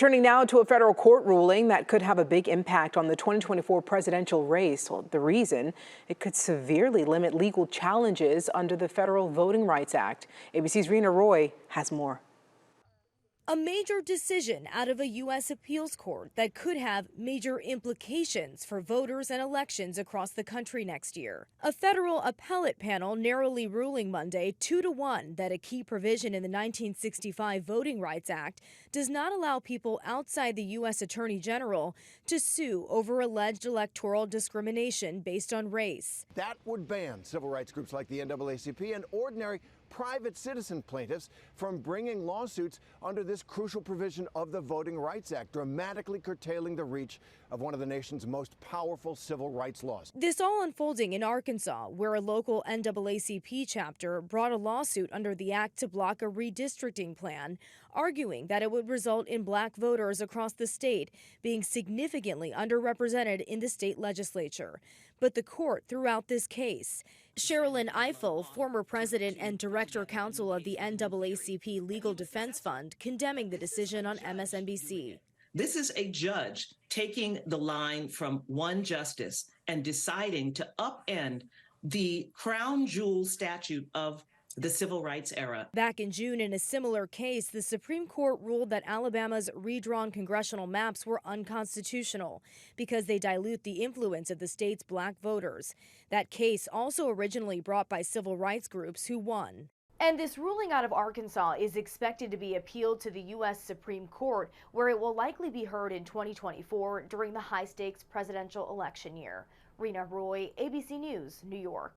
Turning now to a federal court ruling that could have a big impact on the 2024 presidential race. Well, the reason, it could severely limit legal challenges under the Federal Voting Rights Act. ABC's Rena Roy has more. A major decision out of a U.S. appeals court that could have major implications for voters and elections across the country next year. A federal appellate panel narrowly ruling Monday 2-1 that a key provision in the 1965 Voting Rights Act does not allow people outside the U.S. Attorney General to sue over alleged electoral discrimination based on race. That would ban civil rights groups like the NAACP and ordinary private citizen plaintiffs from bringing lawsuits under this crucial provision of the Voting Rights Act, dramatically curtailing the reach of one of the nation's most powerful civil rights laws. This all unfolding in Arkansas, where a local NAACP chapter brought a lawsuit under the act to block a redistricting plan, arguing that it would result in black voters across the state being significantly underrepresented in the state legislature. But the court threw out this case. Sherilyn Eiffel, former president and director counsel of the NAACP Legal Defense Fund, condemning the decision on MSNBC. This is a judge taking the line from one justice and deciding to upend the crown jewel statute of the civil rights era. Back in June, in a similar case, the Supreme Court ruled that Alabama's redrawn congressional maps were unconstitutional because they dilute the influence of the state's black voters. That case also originally brought by civil rights groups who won. And this ruling out of Arkansas is expected to be appealed to the U.S. Supreme Court, where it will likely be heard in 2024 during the high-stakes presidential election year. Rena Roy, ABC News, New York.